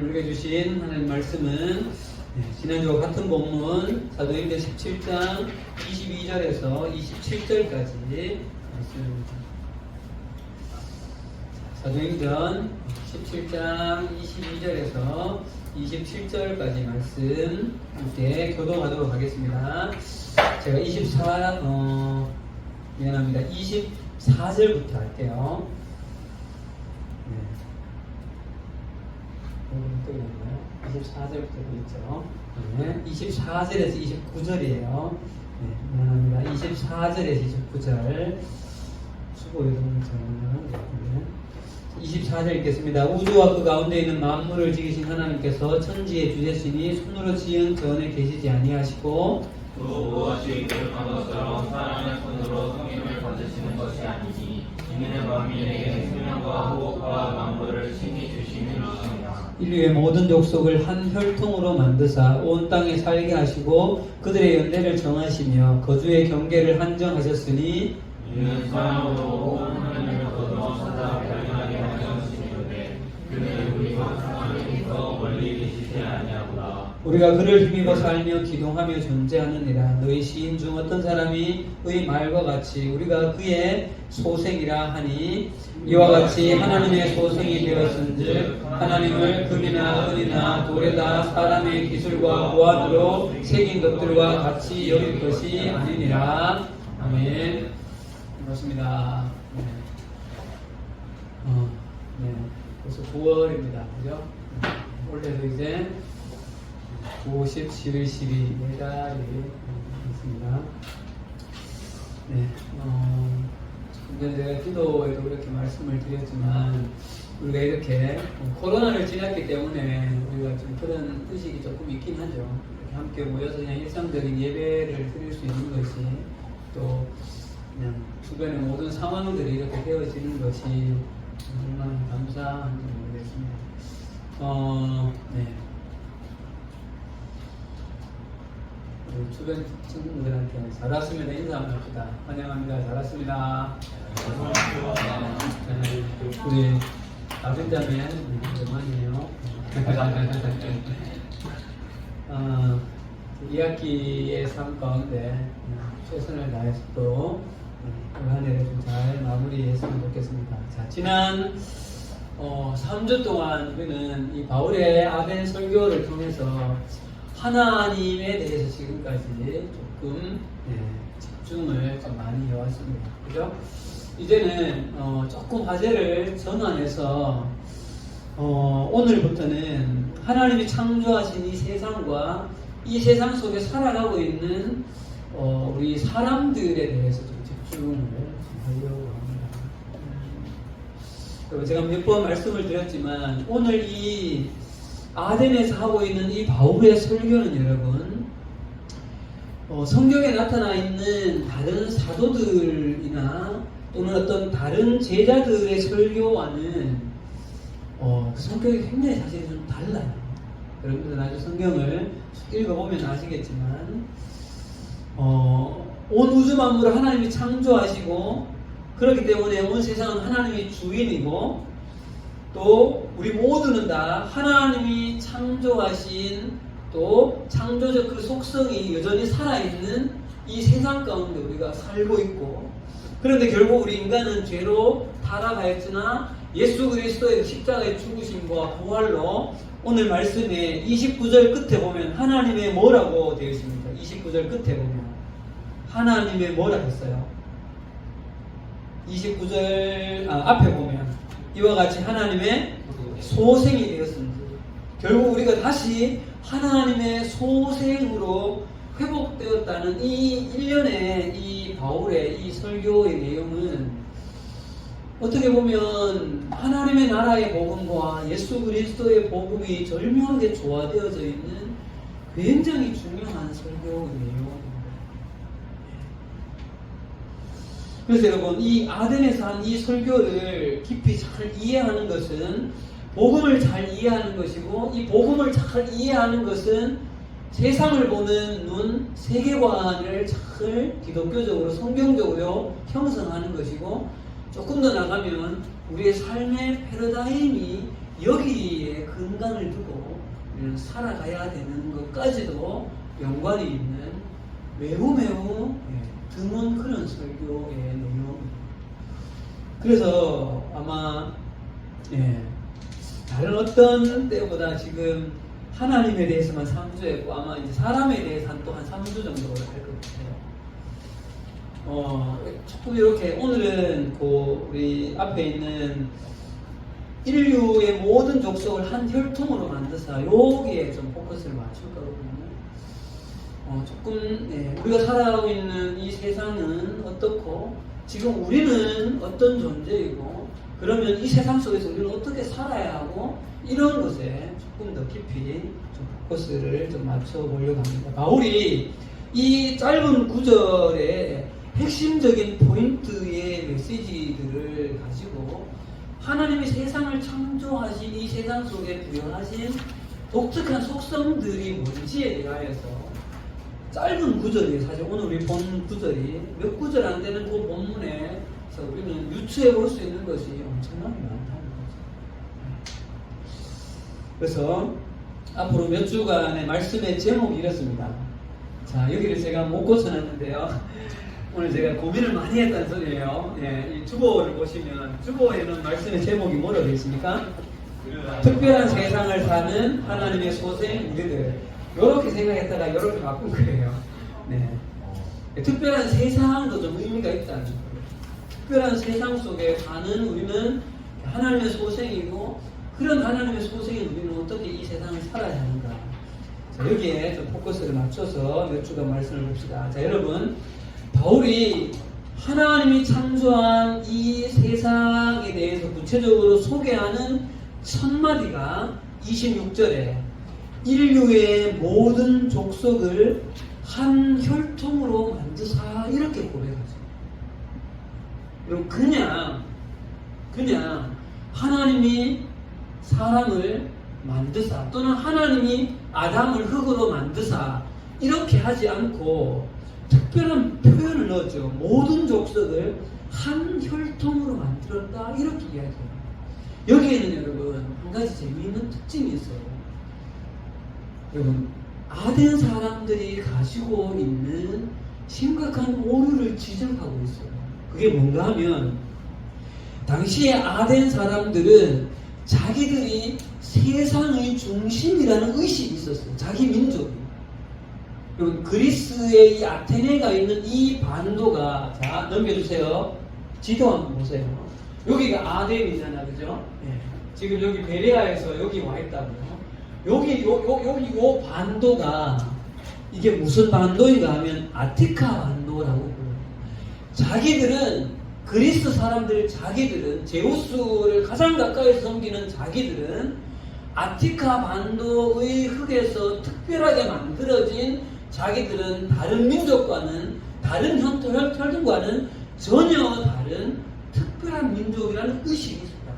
오늘 읽어주신 하나님 말씀은 지난주와 같은 본문 사도행전 17장 22절에서 27절까지 말씀입니다. 사도행전 17장 22절에서 27절까지 말씀 함께 교독하도록 하겠습니다. 제가 24절부터 할게요. 네. 24절부터 있죠. 네. 24절에서 29절이에요. 네. 미안합니다. 24절에서 29절. 수고 요동을 정리하는 것 같은데. 24절 읽겠습니다. 우주와 그 가운데 있는 만물을 지으신 하나님께서 천지의 주제시니 손으로 지은 전에 계시지 아니하시고 또 무엇이 기록한 것처럼 사람의 손으로 성경을 받으시는 것이 아니니 이는 만민에게 생명과 호흡과 만물을 친히 주시는 이십니다. 인류의 모든 족속을 한 혈통으로 만드사 온 땅에 살게 하시고 그들의 연대를 정하시며 거주의 경계를 한정하셨으니 이는 사람으로 하나님을 거두어 찾아 발견하게 하셨으니 그는 우리가 하나님께서 멀리 계시지 아니하구나. 우리가 그를 힘입어 살며 기동하며 존재하느니라. 너희 시인 중 어떤 사람이 의 말과 같이 우리가 그의 소생이라 하니 이와 같이 하나님의 소생이 되었은즉 하나님을 금이나 은이나 돌에다 사람의 기술과 보안으로 새긴 것들과 같이 여길 것이 아니니라. 아멘. 그렇습니다. 네. 네. 벌써 9월입니다. 그죠? 올해도 이제 9, 10, 11, 12 4달이 있습니다. 네. 근데 제가 기도에도 그렇게 말씀을 드렸지만 우리가 이렇게 코로나를 지났기 때문에 우리가 좀 그런 의식이 조금 있긴 하죠. 이렇게 함께 모여서 그냥 일상적인 예배를 드릴 수 있는 것이 또 그냥 주변의 모든 상황들이 이렇게 되어지는 것이 정말 감사한지 모르겠습니다. 네. 우리 주변 친구들한테 잘 왔습니다. 인사 한번 합시다. 환영합니다. 잘 왔습니다. 네. 우리 나빈자매 오랜만이에요. 2학기의 삶 가운데 최선을 다해서 또 올 한 해를 좀 잘 마무리했으면 좋겠습니다. 자, 지난 3주 동안 우리는 이 바울의 아벤 설교를 통해서 하나님에 대해서 지금까지 조금 집중을 좀 많이 해왔습니다. 그죠? 이제는 조금 화제를 전환해서 오늘부터는 하나님이 창조하신 이 세상과 이 세상 속에 살아가고 있는 우리 사람들에 대해서 좀 집중을 하려고 합니다. 제가 몇 번 말씀을 드렸지만 오늘 이 아덴에서 하고 있는 이 바울의 설교는 여러분 성경에 나타나 있는 다른 사도들이나 또는 어떤 다른 제자들의 설교와는 그 성격이 굉장히 사실 좀 달라요. 여러분들 나중에 성경을 읽어보면 아시겠지만 온 우주 만물을 하나님이 창조하시고 그렇기 때문에 온 세상은 하나님이 주인이고 또 우리 모두는 다 하나님이 창조하신 또 창조적 그 속성이 여전히 살아있는 이 세상 가운데 우리가 살고 있고 그런데 결국 우리 인간은 죄로 타락하였으나 예수 그리스도의 십자가의 죽으심과 부활로 오늘 말씀에 29절 끝에 보면 하나님의 뭐라고 되어 있습니까? 29절 끝에 보면 하나님의 뭐라 했어요? 29절 앞에 보면 이와 같이 하나님의 소생이 되었습니다. 결국 우리가 다시 하나님의 소생으로 회복되었다는 이 일련의 이 바울의 이 설교의 내용은 어떻게 보면 하나님의 나라의 복음과 예수 그리스도의 복음이 절묘하게 조화되어져 있는 굉장히 중요한 설교의 내용입니다. 그래서 여러분 이 아덴에서 한 이 설교를 깊이 잘 이해하는 것은 복음을 잘 이해하는 것이고 이 복음을 잘 이해하는 것은 세상을 보는 눈, 세계관을 잘 기독교적으로 성경적으로 형성하는 것이고 조금 더 나가면 우리의 삶의 패러다임이 여기에 건강을 두고 우리는 살아가야 되는 것까지도 연관이 있는 매우 드문 그런 설교의 내용입니다. 그래서 아마 다른 어떤 때보다 지금 하나님에 대해서만 3주 했고 아마 이제 사람에 대해서 또 한 3주 정도 할 것 같아요. 조금 이렇게 오늘은 우리 앞에 있는 인류의 모든 족속을 한 혈통으로 만드사 여기에 좀 포커스를 맞출 거거든요. 조금 우리가 살아가고 있는 이 세상은 어떻고 지금 우리는 어떤 존재이고 그러면 이 세상 속에서 우리는 어떻게 살아야 하고 이런 것에 조금 더 깊이 좀 포커스를 좀 맞춰보려고 합니다. 바울이 이 짧은 구절에 핵심적인 포인트의 메시지들을 가지고 하나님이 세상을 창조하신 이 세상 속에 부여하신 독특한 속성들이 뭔지에 대하여서 짧은 구절이 사실 오늘 우리 본 구절이 몇 구절 안 되는 그 본문에서 우리는 유추해 볼 수 있는 것이 엄청나게 많다는 거죠. 그래서 앞으로 몇 주간의 말씀의 제목이 이렇습니다. 자, 여기를 제가 못 고쳐놨는데요. 오늘 제가 고민을 많이 했다는 소리예요. 이 주보를 보시면 주보에는 말씀의 제목이 뭐라고 되어 있습니까? 특별한 세상을 사는 하나님의 소생 우리들. 이렇게 생각했다가 이렇게 바꾼 거예요. 특별한 세상도 좀 의미가 있다는 거예요. 특별한 세상 속에 사는 우리는 하나님의 소생이고 그런 하나님의 소생인 우리는 어떻게 이 세상을 살아야 하는가. 자, 여기에 좀 포커스를 맞춰서 몇 주간 말씀을 봅시다. 자, 여러분, 바울이 하나님이 창조한 이 세상에 대해서 구체적으로 소개하는 첫 마디가 26절에 인류의 모든 족속을 한 혈통으로 만드사 이렇게 고백하죠. 그럼 그냥 하나님이 사람을 만드사 또는 하나님이 아담을 흙으로 만드사 이렇게 하지 않고 특별한 표현을 넣었죠. 모든 족속을 한 혈통으로 만들었다 이렇게 이야기해요. 여기에는 여러분 한 가지 재미있는 특징이 있어요. 여러분 아덴 사람들이 가지고 있는 심각한 오류를 지적하고 있어요. 그게 뭔가 하면 당시에 아덴 사람들은 자기들이 세상의 중심이라는 의식이 있었어요. 자기 민족이. 여러분 그리스의 이 아테네가 있는 이 반도가 자 넘겨주세요. 지도 한번 보세요. 여기가 아덴이잖아, 그죠? 지금 여기 베레아에서 여기 와 있다고요. 여기 요 반도가 이게 무슨 반도인가 하면 아티카 반도라고 불러요. 자기들은 그리스 사람들 자기들은 제우스를 가장 가까이서 섬기는 자기들은 아티카 반도의 흙에서 특별하게 만들어진 자기들은 다른 민족과는 다른 혈통과는 전혀 다른 특별한 민족이라는 의식이 있었다.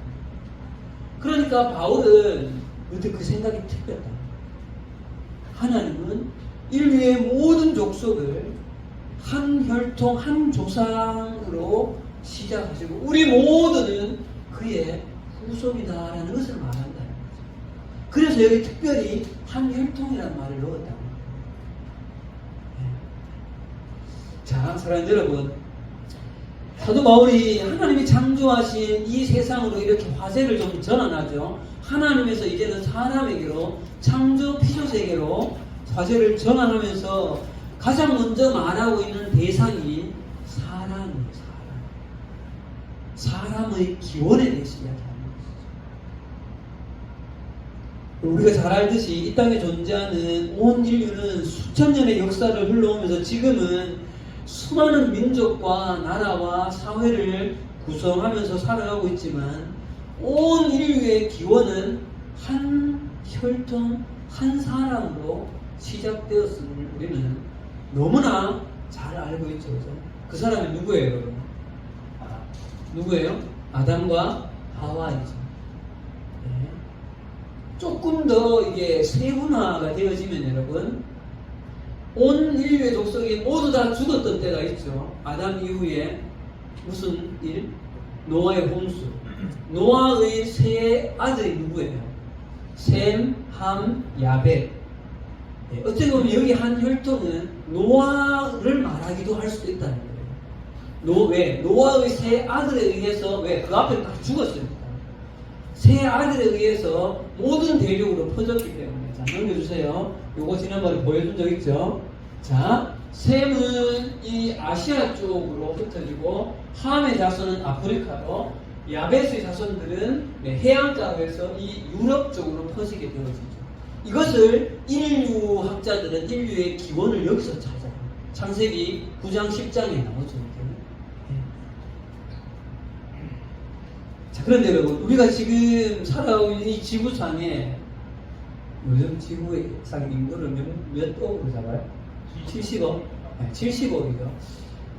그러니까 바울은 근데 그 생각이 특별하다. 하나님은 인류의 모든 족속을 한 혈통, 한 조상으로 시작하시고 우리 모두는 그의 후손이다라는 것을 말한다는 거죠. 그래서 여기 특별히 한 혈통이라는 말을 넣었다. 자, 사랑하는 여러분, 사도 바울이 하나님이 창조하신 이 세상으로 이렇게 화제를 좀 전환하죠. 하나님에서 이제는 사람에게로 창조 피조세계로 화제를 전환하면서 가장 먼저 말하고 있는 대상이 사람이에요. 사람의 기원에 대해서 이야기하는 것이죠. 우리가 잘 알듯이 이 땅에 존재하는 온 인류는 수천 년의 역사를 흘러오면서 지금은 수많은 민족과 나라와 사회를 구성하면서 살아가고 있지만 온 인류의 기원은 한 혈통, 한 사람으로 시작되었음을 우리는 너무나 잘 알고 있죠. 그죠? 그 사람이 누구예요, 여러분? 누구예요? 아담과 하와이죠. 네. 조금 더 이게 세분화가 되어지면 여러분, 온 인류의 족속이 모두 다 죽었던 때가 있죠. 아담 이후에 무슨 일? 노아의 홍수. 노아의 세 아들이 누구예요? 셈, 함, 야벳. 예, 어떻게 보면 여기 한 혈통은 노아를 말하기도 할 수도 있다는 거예요. 왜? 노아의 세 아들에 의해서, 왜? 그 앞에 딱 죽었습니다. 세 아들에 의해서 모든 대륙으로 퍼졌기 때문에. 자, 넘겨주세요. 요거 지난번에 보여준 적 있죠? 자, 셈은 이 아시아 쪽으로 흩어지고, 함의 자손은 아프리카로, 야벳의 자손들은 해안가에서 이 유럽 쪽으로 퍼지게 되어지죠. 이것을 인류학자들은 인류의 기원을 여기서 찾아요. 창세기 9장 10장에 나오죠. 자, 그런데 여러분, 우리가 지금 살아오고 있는 이 지구상에 요즘 지구의 상 인구를 몇 억으로 잡아요? 70억? 네, 70억이죠.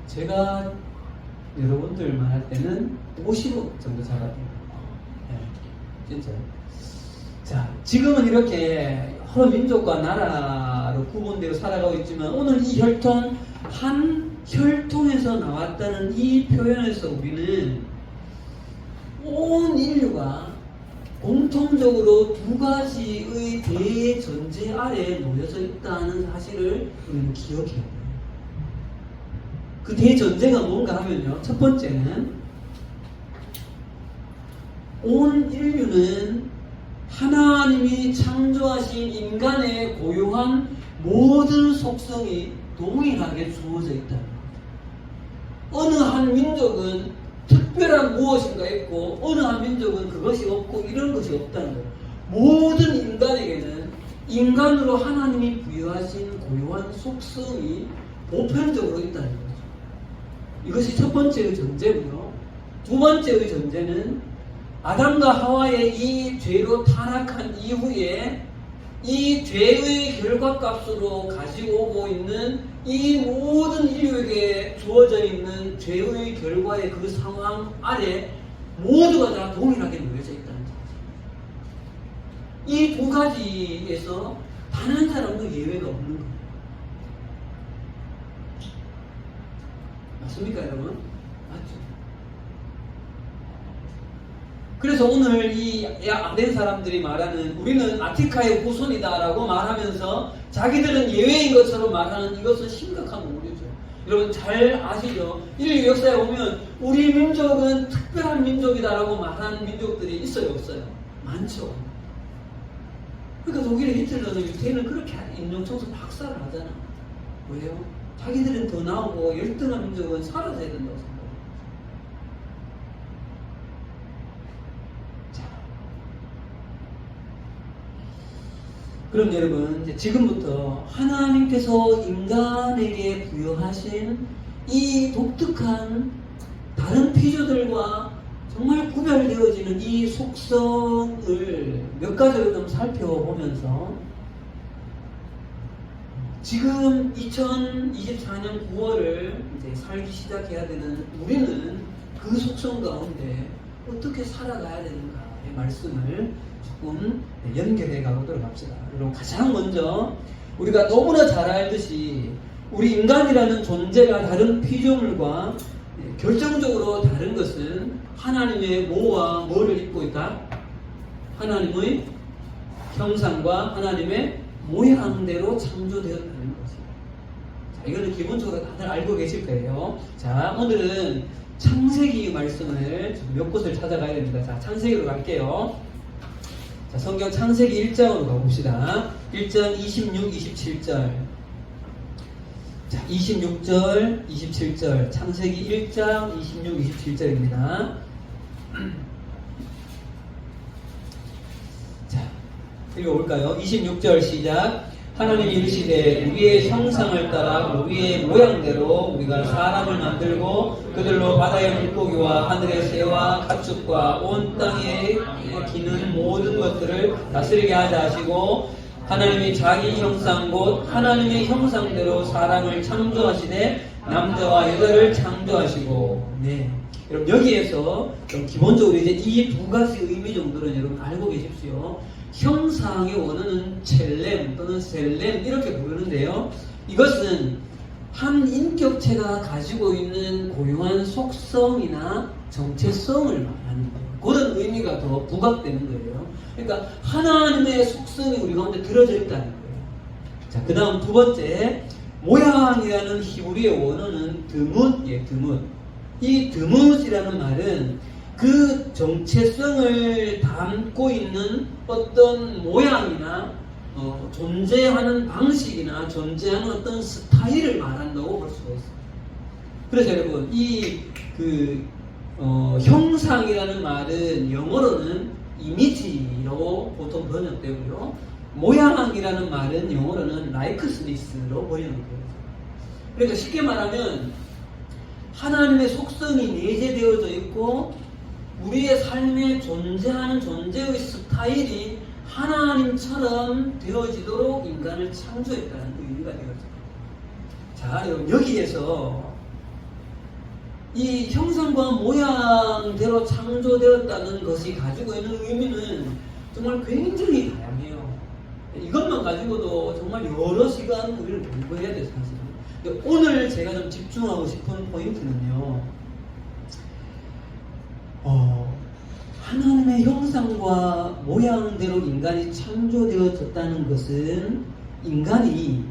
제가 여러분들만 할 때는 50억 정도 잡았대요. 네, 진짜요. 자, 지금은 이렇게 여러 민족과 나라로 구분되어 살아가고 있지만 오늘 이 혈통, 한 혈통에서 나왔다는 이 표현에서 우리는 온 인류가 공통적으로 두 가지의 대전제 아래에 놓여져 있다는 사실을 우리는 기억해야 돼요. 그 대전제가 뭔가 하면요. 첫 번째는 온 인류는 하나님이 창조하신 인간의 고유한 모든 속성이 동일하게 주어져 있다. 어느 한 민족은 특별한 무엇인가 있고 어느 한 민족은 그것이 없고 이런 것이 없다는 거예요. 모든 인간에게는 인간으로 하나님이 부여하신 고유한 속성이 보편적으로 있다는 거죠. 이것이 첫 번째의 전제고요. 두 번째의 전제는 아담과 하와의 이 죄로 타락한 이후에 이 죄의 결과값으로 가지고 오고 있는 이 모든 인류에게 주어져 있는 죄의 결과의 그 상황 아래 모두가 다 동일하게 놓여져 있다는 거죠. 이 두 가지에서 단 한 사람도 예외가 없는 거예요. 맞습니까, 여러분? 맞죠? 그래서 오늘 이 아덴 사람들이 말하는 우리는 아티카의 후손이다라고 말하면서 자기들은 예외인 것처럼 말하는 이것은 심각한 오류죠. 여러분 잘 아시죠? 인류 역사에 보면 우리 민족은 특별한 민족이다라고 말하는 민족들이 있어요, 없어요? 많죠. 그러니까 독일의 히틀러는 유태인을 그렇게 인종청소 박살을 하잖아. 왜요? 자기들은 더 나오고 열등한 민족은 사라져야 된다고 생각해요. 그럼 여러분, 이제 지금부터 하나님께서 인간에게 부여하신 이 독특한 다른 피조들과 정말 구별되어지는 이 속성을 몇 가지로 좀 살펴보면서 지금 2024년 9월을 이제 살기 시작해야 되는 우리는 그 속성 가운데 어떻게 살아가야 되는가의 말씀을 조금 연결해 가보도록 합시다. 여러분 가장 먼저 우리가 너무나 잘 알듯이 우리 인간이라는 존재가 다른 피조물과 결정적으로 다른 것은 하나님의 뭐와 뭐를 입고 있다? 하나님의 형상과 하나님의 모양대로 창조되었다는 것입니다. 자, 이거는 기본적으로 다들 알고 계실 거예요. 자, 오늘은 창세기 말씀을 몇 곳을 찾아가야 됩니다. 자, 창세기로 갈게요. 자, 성경 창세기 1장으로 가봅시다. 1장 26, 27절. 자, 26절, 27절. 창세기 1장 26, 27절입니다. 자, 읽어볼까요? 26절 시작. 하나님이 이르시되 우리의 형상을 따라 우리의 모양대로 우리가 사람을 만들고 그들로 바다의 물고기와 하늘의 새와 가축과 온 땅에 기는 모든 것들을 다스리게 하자 하시고 하나님이 자기 형상 곧 하나님의 형상대로 사람을 창조하시되 남자와 여자를 창조하시고. 네. 여러분 여기에서 좀 기본적으로 이제 이 두 가지 의미 정도는 여러분 알고 계십시오. 형상의 원어는 첼렘 또는 셀렘 이렇게 부르는데요. 이것은 한 인격체가 가지고 있는 고유한 속성이나 정체성을 말하는 거예요. 그런 의미가 더 부각되는 거예요. 그러니까 하나님의 속성이 우리 가운데 들어져 있다는 거예요. 자, 그 다음 두 번째, 모양이라는 히브리의 원어는 드뭇, 드뭇. 이 드뭇이라는 말은 그 정체성을 담고 있는 어떤 모양이나 존재하는 방식이나 존재하는 어떤 스타일을 말한다고 볼 수가 있어요. 그래서 여러분, 형상이라는 말은 영어로는 이미지로 보통 번역되고요. 모양이라는 말은 영어로는 likeness로 번역돼요. 그러니까 쉽게 말하면 하나님의 속성이 내재되어져 있고 우리의 삶에 존재하는 존재의 스타일이 하나님처럼 되어지도록 인간을 창조했다는 의미가 되어져요. 자, 여기에서 이 형상과 모양대로 창조되었다는 것이 가지고 있는 의미는 정말 굉장히 다양해요. 이것만 가지고도 정말 여러 시간 우리를 공부해야 돼요, 사실은. 오늘 제가 좀 집중하고 싶은 포인트는요, 하나님의 형상과 모양대로 인간이 창조되어졌다는 것은 인간이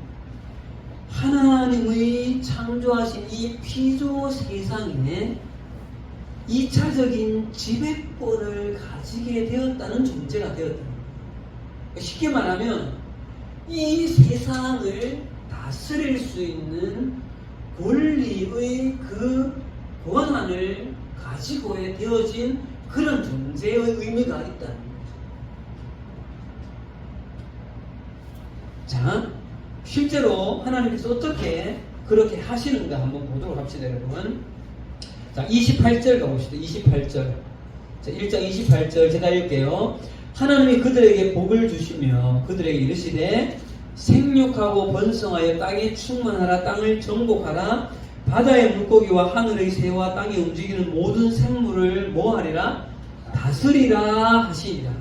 하나님의 창조하신 이 피조 세상에 2차적인 지배권을 가지게 되었다는 존재가 되었다는 거예요. 쉽게 말하면 이 세상을 다스릴 수 있는 권리의 그 권한을 가지고 되어진 그런 존재의 의미가 있다는 거죠. 자, 실제로 하나님께서 어떻게 그렇게 하시는가 한번 보도록 합시다, 여러분. 자, 28절 가봅시다. 28절. 자, 1장 28절 제가 읽을게요. 하나님이 그들에게 복을 주시며 그들에게 이르시되 생육하고 번성하여 땅에 충만하라. 땅을 정복하라. 바다의 물고기와 하늘의 새와 땅에 움직이는 모든 생물을 뭐하리라? 다스리라 하시니라.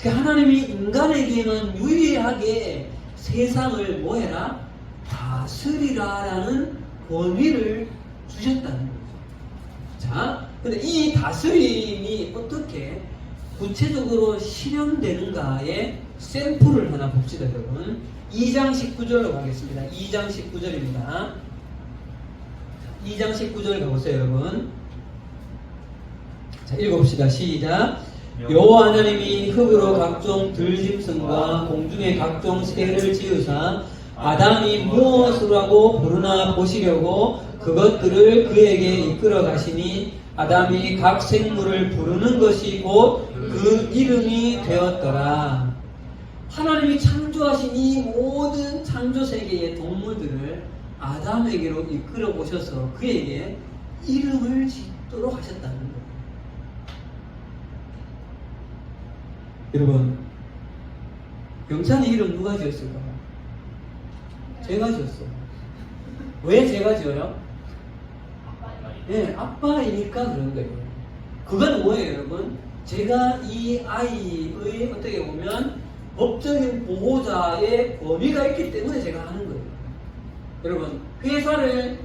그 하나님이 인간에게만 유일하게 세상을 뭐해라? 다스리라라는 권위를 주셨다는 거죠. 자, 근데 이 다스림이 어떻게 구체적으로 실현되는가의 샘플을 하나 봅시다, 여러분. 2장 19절로 가겠습니다. 2장 19절입니다. 2장 19절 가보세요, 여러분. 자, 읽어봅시다. 시작. 여호와 하나님이 흙으로 각종 들짐승과 공중의 각종 새를 지으사 아담이 무엇으로 하고 부르나 보시려고 그것들을 그에게 이끌어 가시니 아담이 각 생물을 부르는 것이 곧 그 이름이 되었더라. 하나님이 창조하신 이 모든 창조 세계의 동물들을 아담에게로 이끌어 보셔서 그에게 이름을 짓도록 하셨다는 거예요. 여러분, 영찬이 이름 누가 지었을까요? 제가 지었어요. 왜 제가 지어요? 네, 아빠이니까 그런 거예요. 그건 뭐예요, 여러분? 제가 이 아이의 어떻게 보면 법적인 보호자의 권위가 있기 때문에 제가 하는 거예요. 여러분, 회사를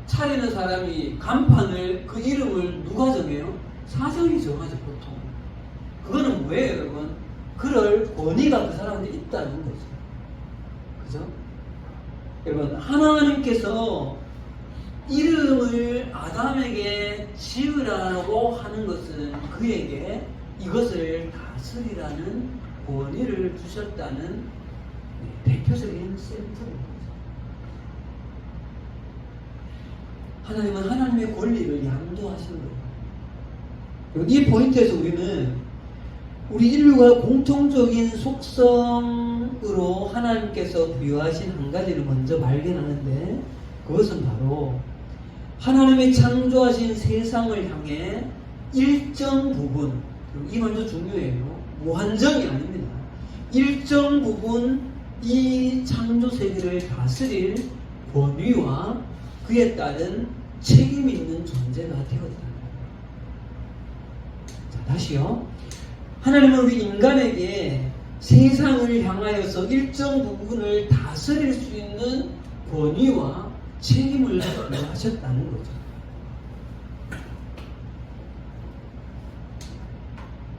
차리는 사람이 간판을 그 이름을 누가 정해요? 사장이 정하죠, 보통. 그거는 뭐예요, 여러분? 그럴 권위가 그 사람한테 있다는 거죠. 그죠? 여러분, 하나님께서 이름을 아담에게 지으라고 하는 것은 그에게 이것을 다스리라는 권위를 주셨다는 대표적인 샘플입니다. 하나님은 하나님의 권리를 양도하신 거예요. 이 포인트에서 우리는 우리 인류가 공통적인 속성으로 하나님께서 부여하신 한 가지를 먼저 발견하는데, 그것은 바로 하나님의 창조하신 세상을 향해 일정 부분, 이 말도 중요해요. 무한정이 아닙니다. 일정 부분 이 창조 세계를 다스릴 권위와 그에 따른 책임 있는 존재가 되었다. 자, 다시요. 하나님은 우리 인간에게 세상을 향하여서 일정 부분을 다스릴 수 있는 권위와 책임을 하셨다는 거죠.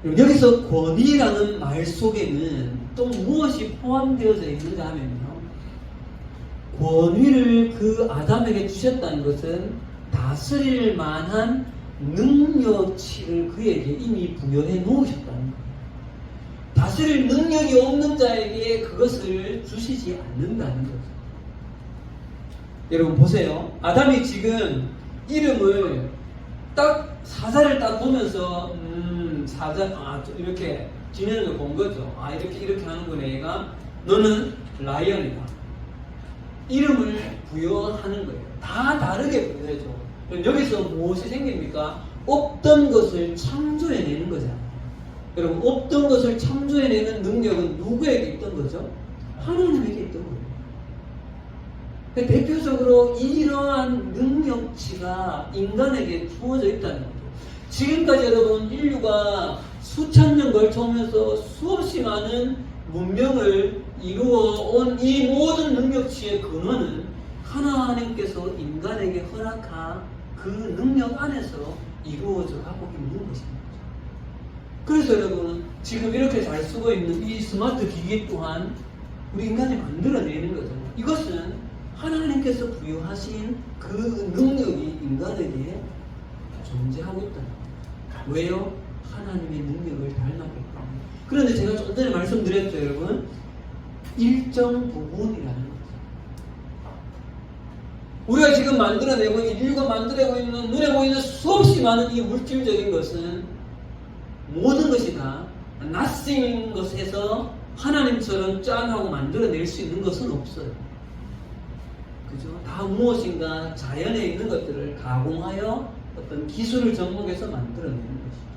여기서 권위라는 말 속에는 또 무엇이 포함되어져 있는가 하면요, 권위를 그 아담에게 주셨다는 것은 다스릴 만한 능력치를 그에게 이미 부여해 놓으셨다는 거예요. 다스릴 능력이 없는 자에게 그것을 주시지 않는다는 거죠. 여러분 보세요. 아담이 지금 이름을 딱 사자를 딱 보면서 사자 이렇게 지내는 걸 본 거죠. 이렇게 하는구나 얘가. 너는 라이언이다. 이름을 부여하는 거예요. 다 다르게 부여해줘. 그럼 여기서 무엇이 생깁니까? 없던 것을 창조해내는 거잖아요. 여러분, 없던 것을 창조해내는 능력은 누구에게 있던 거죠? 하나님에게 있던 거예요. 대표적으로 이러한 능력치가 인간에게 주어져 있다는 거죠. 지금까지 여러분, 인류가 수천 년 걸쳐오면서 수없이 많은 문명을 이루어온 이 모든 능력치의 근원은 하나님께서 인간에게 허락한 그 능력 안에서 이루어져 가고 있는 것입니다. 그래서 여러분, 지금 이렇게 잘 쓰고 있는 이 스마트 기기 또한 우리 인간이 만들어내는 거잖아요. 이것은 하나님께서 부여하신 그 능력이 인간에게 존재하고 있다. 왜요? 하나님의 능력을 닮았기 때문에. 그런데 제가 좀 전에 말씀드렸죠, 여러분. 일정 부분이라는 거죠. 우리가 지금 만들어내고 있는, 인류가 만들어내고 있는, 눈에 보이는 수없이 많은 이 물질적인 것은 모든 것이 다 nothing인 것에서 하나님처럼 짠 하고 만들어낼 수 있는 것은 없어요. 그죠? 다 무엇인가 자연에 있는 것들을 가공하여 어떤 기술을 접목해서 만들어내는 것이죠.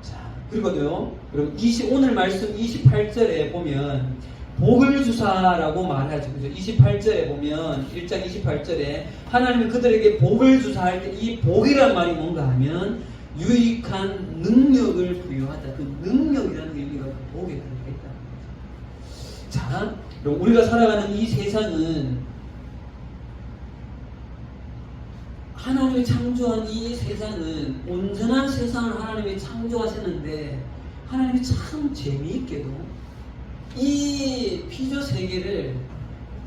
자, 그리고요, 여러분, 오늘 말씀 28절에 보면, 복을 주사라고 말하죠. 그죠? 28절에 보면, 1장 28절에, 하나님이 그들에게 복을 주사 할 때, 이 복이란 말이 뭔가 하면, 유익한 능력을 부여하다. 그 능력이라는 의미가 그 복에 들어있다. 자, 우리가 살아가는 이 세상은 하나님이 창조한 이 세상은 온전한 세상을 하나님이 창조하셨는데 하나님이 참 재미있게도 이 피조 세계를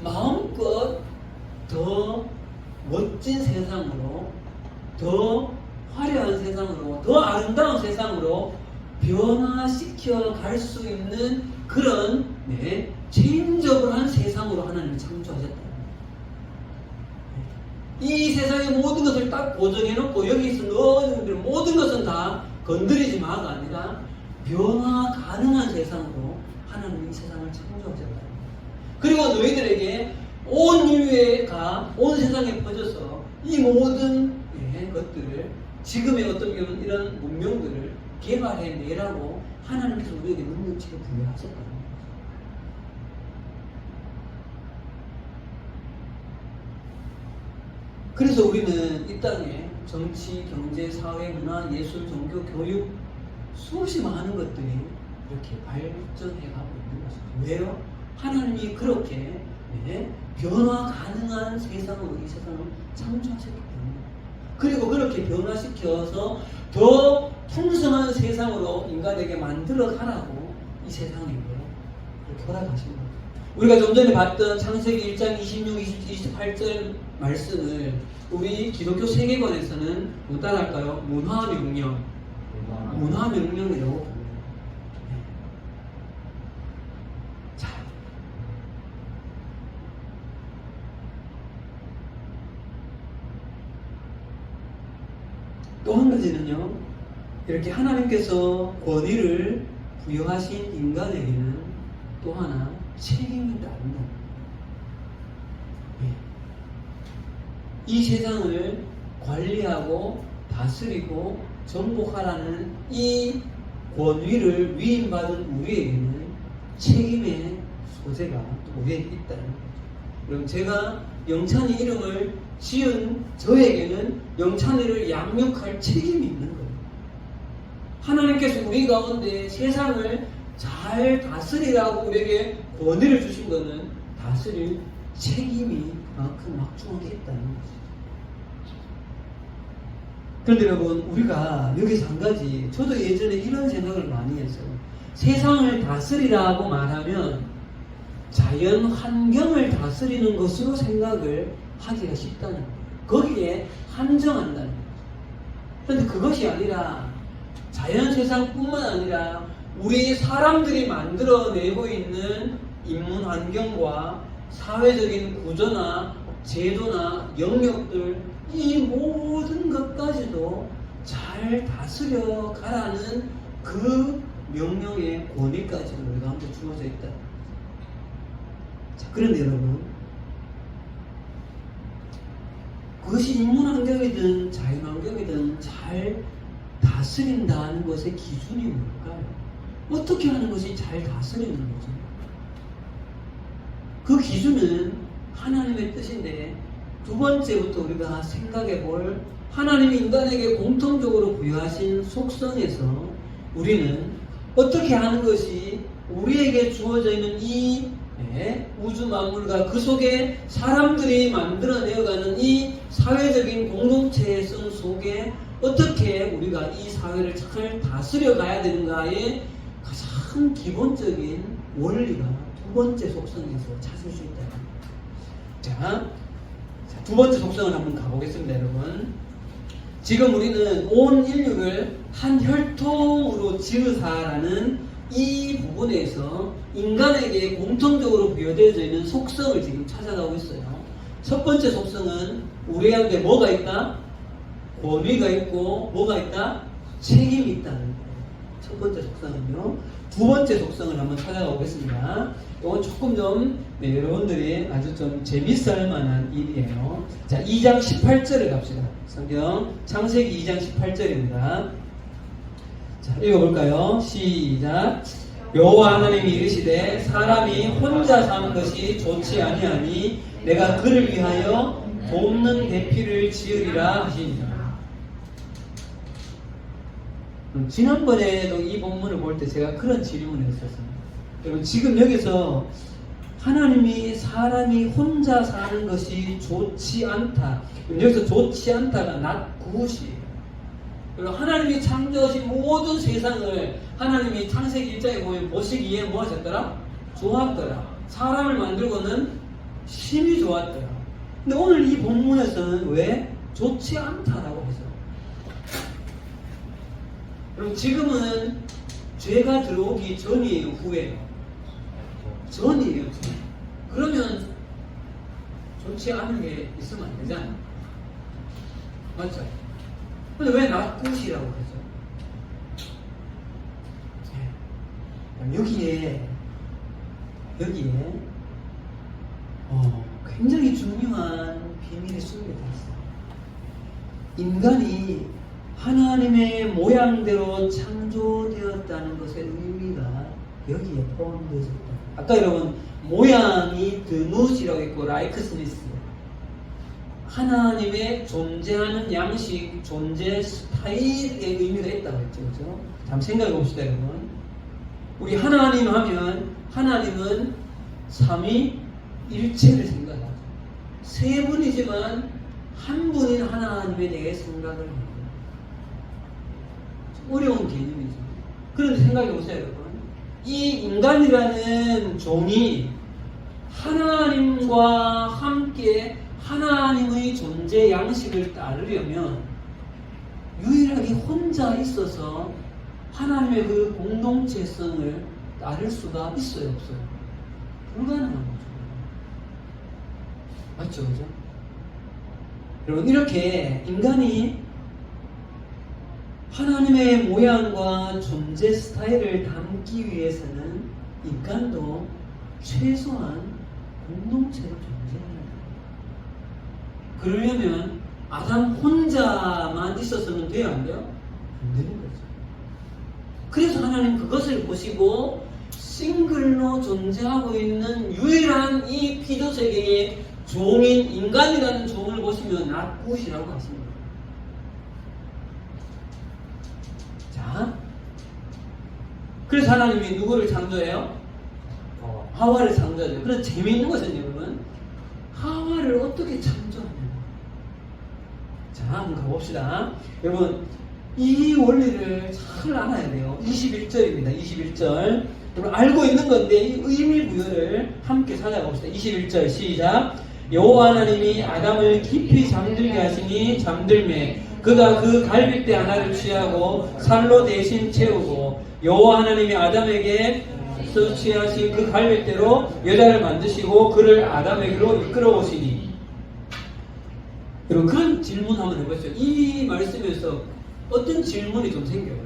마음껏 더 멋진 세상으로, 더 화려한 세상으로, 더 아름다운 세상으로 변화시켜 갈 수 있는 그런 체인저블한 세상으로 하나님이 창조하셨다. 이 세상의 모든 것을 딱 고정해놓고 여기서 넣어놓은 모든 것은 다 건드리지 마가 아니라 변화 가능한 세상으로 하나님이 이 세상을 창조하셨다. 그리고 너희들에게 온 인류가 온 세상에 퍼져서 이 모든 것들을 지금의 어떤 이런 문명들을 개발해내라고 하나님께서 우리에게 능력치를 부여하셨다는 거죠. 그래서 우리는 이 땅에 정치, 경제, 사회, 문화, 예술, 종교, 교육 수없이 많은 것들이 이렇게 발전해 가고 있는 것이죠. 왜요? 하나님이 그렇게 변화 가능한 세상으로 이 세상을 창조하셨기 때문에. 그리고 그렇게 변화시켜서 더 풍성한 세상으로 인간에게 만들어 가라고 이 세상에게 그렇게 허락하신 거예요. 우리가 좀 전에 봤던 창세기 1장 26, 28절 말씀을 우리 기독교 세계관에서는 뭐 따라할까요? 문화명령. 문화명령이라고 부릅니다. 자, 또 한 가지는요, 이렇게 하나님께서 권위를 부여하신 인간에게는 또 하나 책임이 따른다. 이 세상을 관리하고 다스리고 정복하라는 이 권위를 위임받은 우리에게는 책임의 소재가 우리에게 있다는 거죠. 그럼 제가 영찬이 이름을 지은 저에게는 영찬이를 양육할 책임이 있는 거예요. 하나님께서 우리 가운데 세상을 잘 다스리라고 우리에게 권위를 주신 것은 다스릴 책임이 그만큼 막중하게 있다는 거죠. 그런데 여러분, 우리가 여기서 한 가지, 저도 예전에 이런 생각을 많이 했어요. 세상을 다스리라고 말하면 자연 환경을 다스리는 것으로 생각을 하기가 쉽다는 거예요. 거기에 한정한다는 거예요. 그런데 그것이 아니라 자연 세상뿐만 아니라 우리 사람들이 만들어내고 있는 인문 환경과 사회적인 구조나 제도나 영역들, 이 모든 것까지도 잘 다스려 가라는 그 명령의 권위까지도 우리가 함께 주어져 있다. 자, 그런데 여러분, 그것이 인문 환경이든 자연 환경이든 잘 다스린다는 것의 기준이 뭘까요? 어떻게 하는 것이 잘 다스리는 거죠? 그 기준은 하나님의 뜻인데, 두 번째부터 우리가 생각해 볼 하나님이 인간에게 공통적으로 부여하신 속성에서 우리는 어떻게 하는 것이 우리에게 주어져 있는 이 우주 만물과 그 속에 사람들이 만들어내어가는 이 사회적인 공동체성 속에 어떻게 우리가 이 사회를 잘 다스려 가야 되는가의 가장 기본적인 원리가 두 번째 속성에서 찾을 수 있다. 자, 두 번째 속성을 한번 가보겠습니다, 여러분. 지금 우리는 온 인류를 한 혈통으로 지으사라는 이 부분에서 인간에게 공통적으로 부여되어져 있는 속성을 지금 찾아가고 있어요. 첫 번째 속성은 우리한테 뭐가 있다? 권위가 있고 뭐가 있다? 책임이 있다는 거예요. 첫 번째 속성은요. 두 번째 속성을 한번 찾아가 보겠습니다. 이건 조금 좀 여러분들이 아주 좀 재밌어 할 만한 일이에요. 자, 2장 18절을 갑시다. 성경 창세기 2장 18절입니다. 자, 읽어볼까요? 시작. 여호와 하나님이 이르시되 사람이 혼자 사는 것이 좋지 아니하니 내가 그를 위하여 돕는 대피를 지으리라 하시니라. 지난번에도 이 본문을 볼 때 제가 그런 질문을 했었습니다. 여러분, 지금 여기서 하나님이 사람이 혼자 사는 것이 좋지 않다. 여기서 좋지 않다가 not good이에요. 그리고 하나님이 창조하신 모든 세상을 하나님이 창세기 1장에 보면 보시기에 뭐 하셨더라? 좋았더라. 사람을 만들고는 심히 좋았더라. 근데 오늘 이 본문에서는 왜 좋지 않다라고 해서? 그럼 지금은 죄가 들어오기 전이에요, 후에요? 전이에요, 전. 그러면 좋지 않은 게 있으면 안 되잖아요. 맞죠? 근데 왜 낫굿이라고 하죠? 여기에 굉장히 중요한 비밀이 숨겨져 있어요. 인간이 하나님의 모양대로 창조되었다는 것의 의미가 여기에 포함되어 있다. 아까 여러분 모양이 드뭇이라고 했고 라이크스니스, 하나님의 존재하는 양식, 존재 스타일의 의미가 있다고 했죠. 그렇죠? 잠 생각해 봅시다, 여러분. 우리 하나님 하면 하나님은 삼위일체를 생각하죠. 세 분이지만 한 분인 하나님에 대해 생각을 해요. 어려운 개념이죠. 그런데 생각해 보세요, 여러분. 이 인간이라는 종이 하나님과 함께 하나님의 존재 양식을 따르려면 유일하게 혼자 있어서 하나님의 그 공동체성을 따를 수가 있어요, 없어요? 불가능한 거죠. 맞죠, 그죠? 여러분, 이렇게 인간이 하나님의 모양과 존재 스타일을 담기 위해서는 인간도 최소한 공동체로 존재해야 돼요. 그러려면 아담 혼자만 있어서는 돼요, 안 돼요? 안 되는 거죠. 그래서 하나님 그것을 보시고 싱글로 존재하고 있는 유일한 이 피조 세계의 종인 인간이라는 종을 보시면 낫굿이라고 하십니다. 자, 그래서 하나님이 누구를 창조해요? 하와를 창조해요. 그런데 재미있는 것은 여러분, 하와를 어떻게 창조하냐? 자, 자, 한번 가봅시다. 여러분, 이 원리를 잘 알아야 돼요. 21절입니다. 21절. 여러분, 알고 있는 건데, 이 의미 부여를 함께 찾아봅시다. 21절, 시작. 여호와 하나님이 아담을 깊이 잠들게 하시니 잠들매 그가 그 갈빗대 하나를 취하고 살로 대신 채우고 여호와 하나님이 아담에게 취하신 그 갈빗대로 여자를 만드시고 그를 아담에게로 이끌어 오시니. 여러분, 그런 질문 한번 해보시죠. 이 말씀에서 어떤 질문이 좀 생겨요?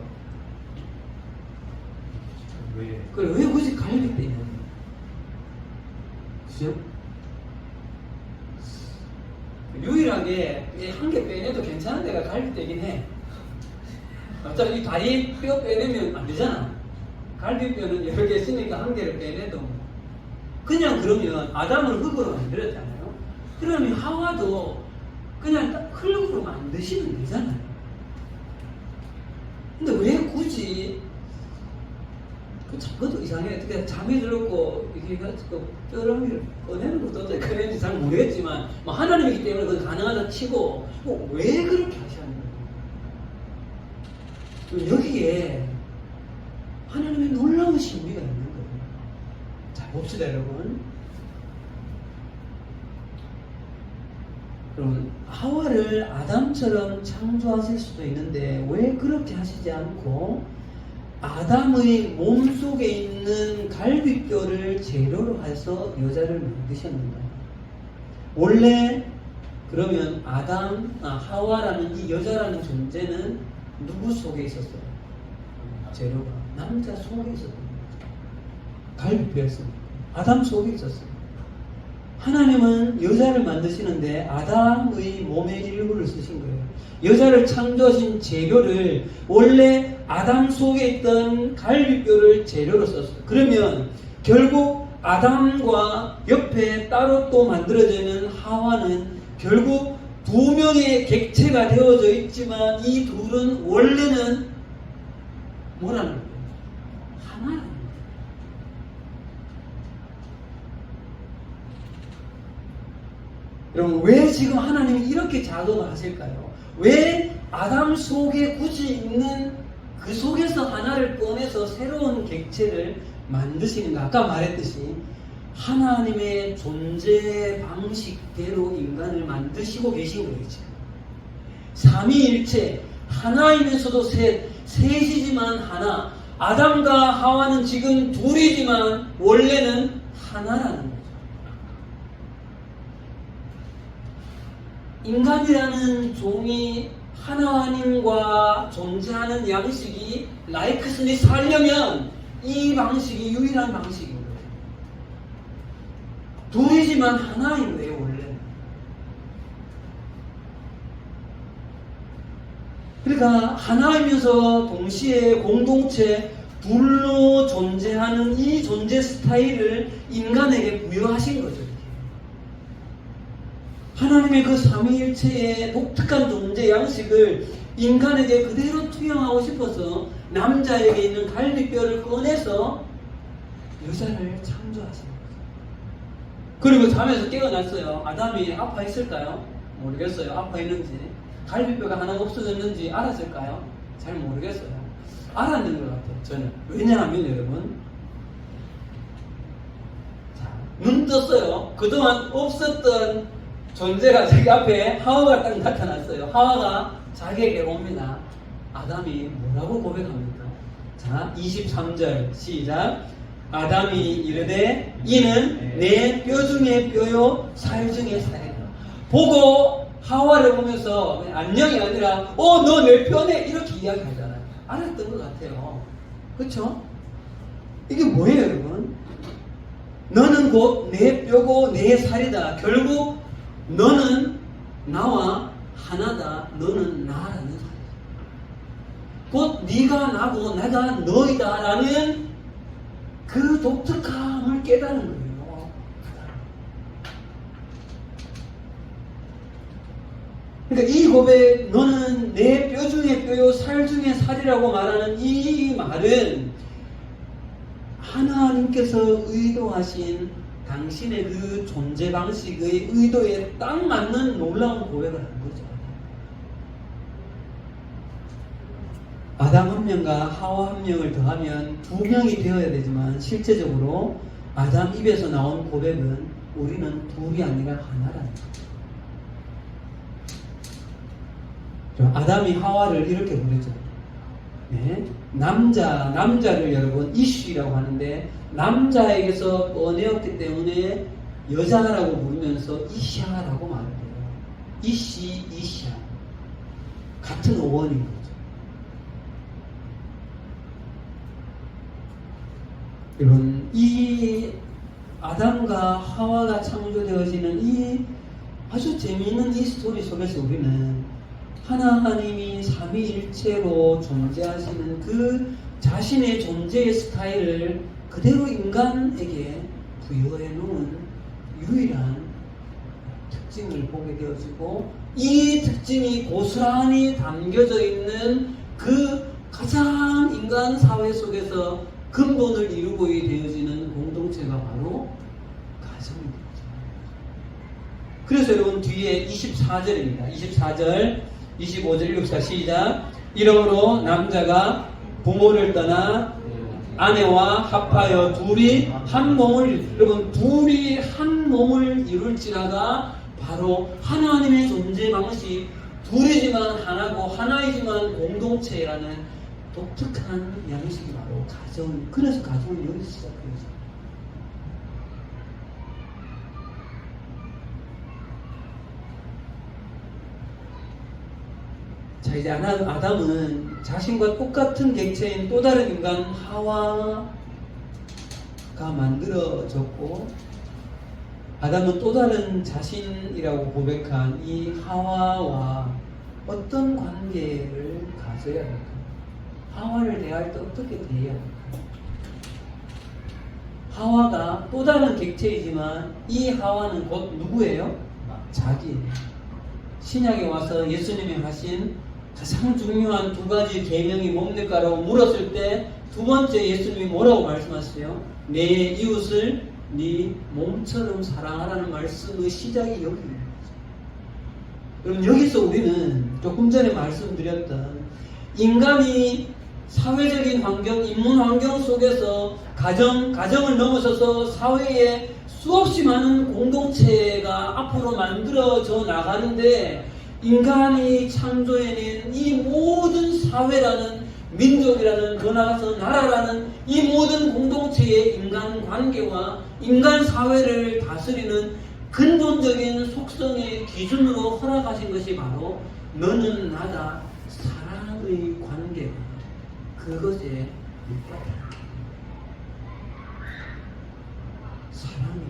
왜 굳이 갈빗대냐? 그죠? 유일하게 한 개 빼내도 괜찮은 데가 갈빗대긴 해. 갑자기 다리 뼈 빼내면 안 되잖아. 갈비뼈는 여러 개 있으니까 한 개를 빼내도 그냥 그러면 아담을 흙으로 만들었잖아요. 그러면 하와도 그냥 딱 흙으로 만드시면 되잖아요. 근데 왜 굳이 그것도 이상해. 그냥 잠이 들었고 이게 뼈라미를 꺼내는 것도 어떻게 꺼내는지 잘 모르겠지만 뭐 하나님이기 때문에 그건 가능하다 치고 왜 그렇게 하셨는 거예요? 여기에 하나님의 놀라운 신비가 있는 거예요. 자, 봅시다, 여러분. 여러분, 하와를 아담처럼 창조하실 수도 있는데 왜 그렇게 하시지 않고 아담의 몸속에 있는 갈비뼈를 재료로 해서 여자를 만드셨는가? 원래 그러면 하와라는 이 여자라는 존재는 누구 속에 있었어요? 재료가 남자 속에 있었던 거죠. 갈비뼈였습니다. 아담 속에 있었어요. 하나님은 여자를 만드시는데 아담의 몸의 일부를 쓰신 거예요. 여자를 창조하신 재료를 원래 아담 속에 있던 갈비뼈를 재료로 썼어요. 그러면 결국 아담과 옆에 따로 또 만들어지는 하와는 결국 두 명의 객체가 되어져 있지만 이 둘은 원래는 뭐라는 거예요? 하나라는 거예요. 여러분, 왜 지금 하나님이 이렇게 작업을 하실까요? 왜 아담 속에 굳이 있는 그 속에서 하나를 꺼내서 새로운 객체를 만드시는가? 아까 말했듯이 하나님의 존재 방식대로 인간을 만드시고 계신 거예요. 지금 삼위일체, 하나이면서도 셋이지만 하나. 아담과 하와는 지금 둘이지만 원래는 하나라는 거죠. 인간이라는 종이 하나님과 존재하는 양식이 라이크슨이 살려면 이 방식이 유일한 방식인 거예요. 둘이지만 하나인 거예요, 원래. 그러니까 하나이면서 동시에 공동체 둘로 존재하는 이 존재 스타일을 인간에게 부여하신 거죠. 하나님의 그 삼위일체의 독특한 존재 양식을 인간에게 그대로 투영하고 싶어서 남자에게 있는 갈비뼈를 꺼내서 여자를 창조하신 거죠. 그리고 잠에서 깨어났어요. 아담이 아파했을까요? 모르겠어요. 아파했는지 갈비뼈가 하나가 없어졌는지 알았을까요? 잘 모르겠어요. 알았는 것 같아요. 저는. 왜냐하면 여러분, 자, 눈 떴어요. 그동안 없었던 존재가 자기 앞에 하와가 딱 나타났어요. 하와가 자기에게 옵니다. 아담이 뭐라고 고백합니까? 자, 23절 시작. 아담이 이르되 이는 내 뼈 중에 뼈요 살 중에 살이다. 보고 하와를 보면서 안녕이 아니라 너 내 뼈네 이렇게 이야기하잖아요. 알았던 것 같아요. 그렇죠? 이게 뭐예요, 여러분? 너는 곧 내 뼈고 내 살이다. 결국 너는 나와 하나다. 너는 나라는 사실. 곧 네가 나고 내가 너이다 라는 그 독특함을 깨달은 거예요. 그러니까 이 고백, 너는 내 뼈 중에 뼈요 살 중에 살이라고 말하는 이 말은 하나님께서 의도하신 당신의 그 존재 방식의 의도에 딱 맞는 놀라운 고백을 한 거죠. 아담 한 명과 하와 한 명을 더하면 두 명이 되어야 되지만 실제적으로 아담 입에서 나온 고백은 우리는 둘이 아니라 하나라는 거죠. 아담이 하와를 이렇게 부르죠. 네? 남자를 여러분 이슈라고 하는데 남자에게서 꺼내었기 때문에 여자라고 부르면서 이샤라고 말해요. 이샤 같은 어원인 거죠. 여러분 이 아담과 하와가 창조되어지는 이 아주 재미있는 이 스토리 속에서 우리는 하나님이 삼위일체로 존재하시는 그 자신의 존재의 스타일을 그대로 인간에게 부여해 놓은 유일한 특징을 보게 되어지고 이 특징이 고스란히 담겨져 있는 그 가장 인간 사회 속에서 근본을 이루고 되어지는 공동체가 바로 가정이 되죠. 그래서 여러분 뒤에 24절입니다. 24절 25절 6사 시작. 이러므로 남자가 부모를 떠나 아내와 합하여 둘이 한 몸을, 여러분 둘이 한 몸을 이룰지라가 바로 하나님의 존재 방식, 둘이지만 하나고 하나이지만 공동체라는 독특한 양식이 바로 가정. 그래서 가정은 여기서 시작해요. 자, 이제 아담은 자신과 똑같은 객체인 또 다른 인간 하와가 만들어졌고, 아담은 또 다른 자신이라고 고백한 이 하와와 어떤 관계를 가져야 할까? 하와를 대할 때 어떻게 대해야 할까? 하와가 또 다른 객체이지만 이 하와는 곧 누구예요? 자기예요. 신약에 와서 예수님이 하신 가장 중요한 두 가지 계명이 뭡니까라고 물었을 때 두 번째 예수님이 뭐라고 말씀하세요? 내 이웃을 네 몸처럼 사랑하라는 말씀의 시작이 여기입니다. 그럼 여기서 우리는 조금 전에 말씀드렸던 인간이 사회적인 환경, 인문 환경 속에서 가정을 넘어서서 사회에 수없이 많은 공동체가 앞으로 만들어져 나가는데 인간이 창조해낸 이 모든 사회라는 민족이라는 더 나아가서 나라라는 이 모든 공동체의 인간관계와 인간사회를 다스리는 근본적인 속성의 기준으로 허락하신 것이 바로 너는 나다 사랑의 관계가 그것에 사랑인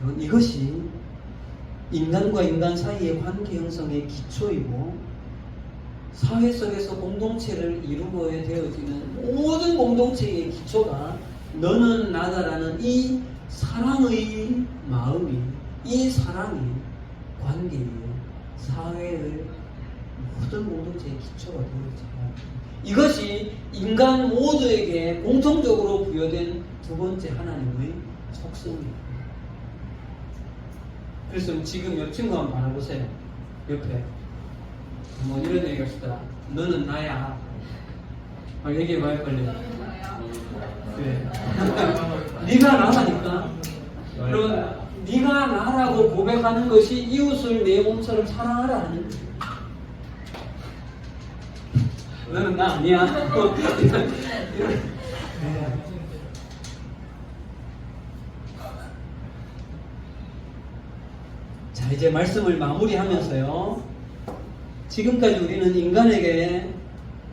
거죠. 이것이 인간과 인간 사이의 관계 형성의 기초이고 사회 속에서 공동체를 이루어야 되어지는 모든 공동체의 기초가 너는 나다라는 이 사랑의 마음이, 이 사랑이 관계에 사회의 모든 공동체의 기초가 되어져요. 이것이 인간 모두에게 공통적으로 부여된 두 번째 하나님의 속성입니다. 그래서 지금 옆 친구 한번 바라보세요. 옆에 뭐 이런 얘기 합시다. 너는 나야. 얘기해봐요 빨리. 그래. 네가 나라니까. 그럼 네가 나라고 고백하는 것이 이웃을 내 몸처럼 사랑하라 하는 거야. 너는 나 아니야. 자, 이제 말씀을 마무리하면서요. 지금까지 우리는 인간에게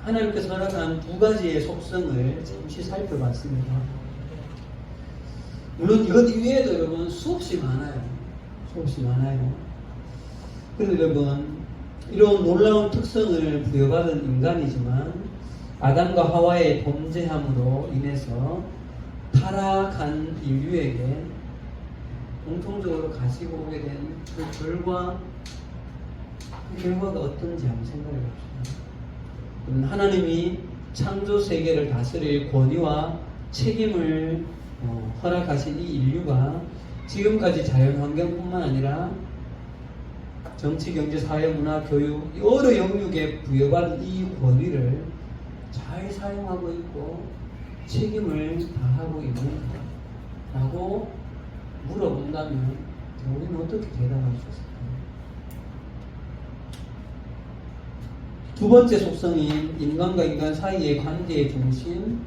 하나님께서 허락한 두 가지의 속성을 잠시 살펴봤습니다. 물론 이것 이외에도 여러분 수없이 많아요. 수없이 많아요. 그런데 여러분 이런 놀라운 특성을 부여받은 인간이지만 아담과 하와의 범죄함으로 인해서 타락한 인류에게 공통적으로 가지고 오게 된 그 결과가 어떤지 한번 생각해 봅시다. 하나님이 창조 세계를 다스릴 권위와 책임을 허락하신 이 인류가 지금까지 자연환경뿐만 아니라 정치, 경제, 사회, 문화, 교육 여러 영역에 부여받은 이 권위를 잘 사용하고 있고 책임을 다하고 있는가라고 물어본다면 우리는 어떻게 대답할 수 있을까요? 두 번째 속성인 인간과 인간 사이의 관계의 중심,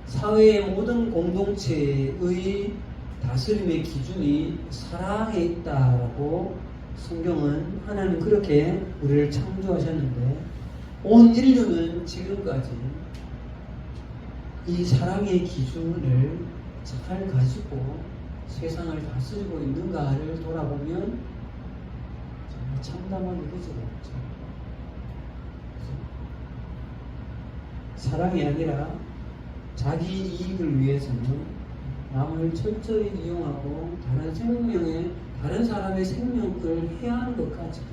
사회의 모든 공동체의 다스림의 기준이 사랑에 있다라고 성경은 하나님 그렇게 우리를 창조하셨는데 온 인류는 지금까지 이 사랑의 기준을 잘 가지고 세상을 다스리고 있는가를 돌아보면 정말 참담하게 그지가 없죠. 사랑이 아니라 자기 이익을 위해서는 남을 철저히 이용하고 다른 사람의 생명을 해하는 것까지도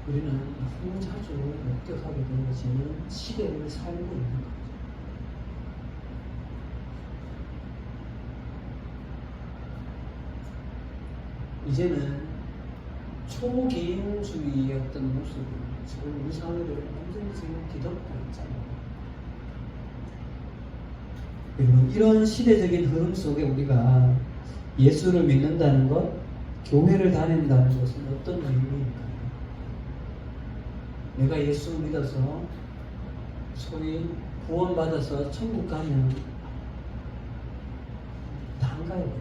우리는 너무 자주 목격하게 되어지는 시대를 살고 있는 거죠. 이제는 초개인주의의 어떤 모습이 지금 우리 사회를 완전히 지금 뒤덮고 있잖아요. 여러분, 이런 시대적인 흐름 속에 우리가 예수를 믿는다는 것, 교회를 다닌다는 것은 어떤 의미일까요? 내가 예수 믿어서 소위 구원받아서 천국 가면 단가요.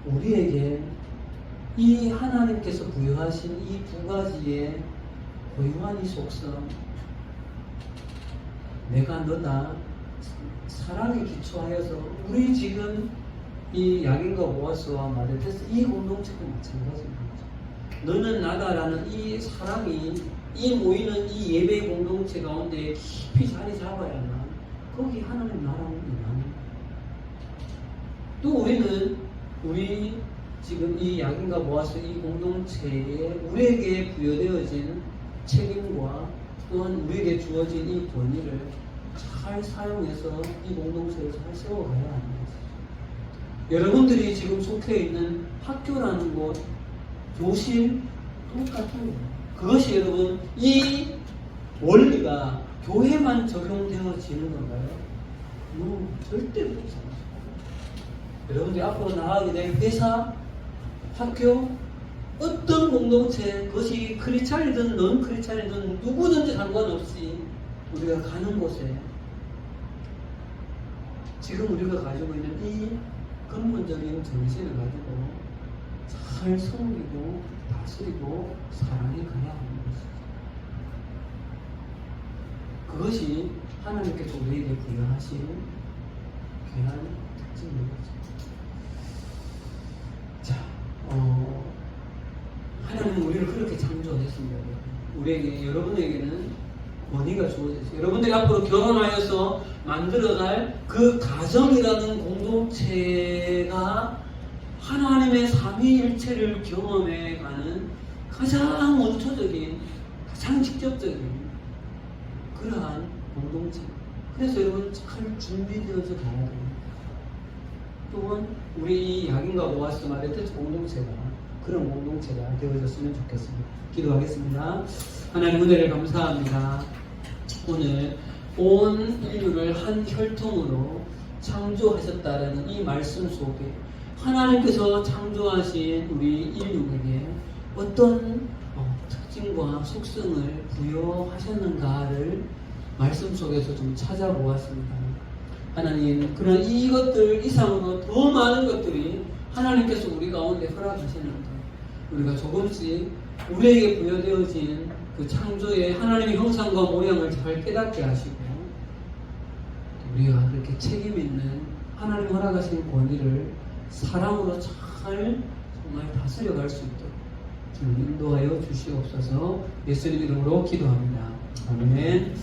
우리에게 이 하나님께서 부여하신 이 두 가지의 고유한 이 속성, 내가 너다 사랑에 기초하여서 우리 지금 이 야긴과 보아스와 마르테스 이 공동체도 마찬가지입니다. 너는 나다라는 이 사랑이 이 모이는 이 예배 공동체 가운데 깊이 자리 잡아야만 거기 하나님 나라는 일하는. 또 우리 지금 이 야긴과 보아스 이 공동체에 우리에게 부여되어진 책임과 또한 우리에게 주어진 이 권위를 잘 사용해서 이 공동체를 잘 세워가야 하는 것이죠. 여러분들이 지금 속해 있는 학교라는 곳, 교실 똑같은 거예요. 그것이 여러분 이 원리가 교회만 적용되어지는 건가요? 절대 그렇지 않습니다. 여러분들이 앞으로 나가게 될 회사, 학교, 어떤 공동체, 그것이 크리스찬이든 넌 크리스찬이든 누구든지 상관없이 우리가 가는 곳에 지금 우리가 가지고 있는 이 근본적인 정신을 가지고 잘 섬기고 다스리고 사랑해 가야 하는 것이죠. 그것이 하나님께서 우리에게 부여하신 귀한 특징입니다. 자, 하나님은 우리를 그렇게 창조했습니다. 우리에게, 여러분에게는 권위가 주어졌어요. 여러분들이 앞으로 결혼하여서 만들어갈 그 가정이라는 공동체가 하나님의 삼위일체를 경험해가는 가장 원초적인, 가장 직접적인 그러한 공동체. 그래서 여러분 잘 준비되어서 가야 됩니다. 또한 우리 이 야긴과 보아스 마르테스 공동체가 그런 공동체가 되어졌으면 좋겠습니다. 기도하겠습니다. 하나님 은혜를 감사합니다. 오늘 온 인류를 한 혈통으로 창조하셨다라는 이 말씀 속에 하나님께서 창조하신 우리 인류에게 어떤 특징과 속성을 부여하셨는가를 말씀 속에서 좀 찾아보았습니다. 하나님, 그런 이것들 이상으로 더 많은 것들이 하나님께서 우리 가운데 허락하시는데 우리가 조금씩 우리에게 부여되어진 그 창조의 하나님의 형상과 모양을 잘 깨닫게 하시고 우리가 그렇게 책임 있는 하나님 허락하신 권위를 사랑으로 잘 정말 다스려갈 수 있도록 주님 인도하여 주시옵소서. 예수님 이름으로 기도합니다. 아멘.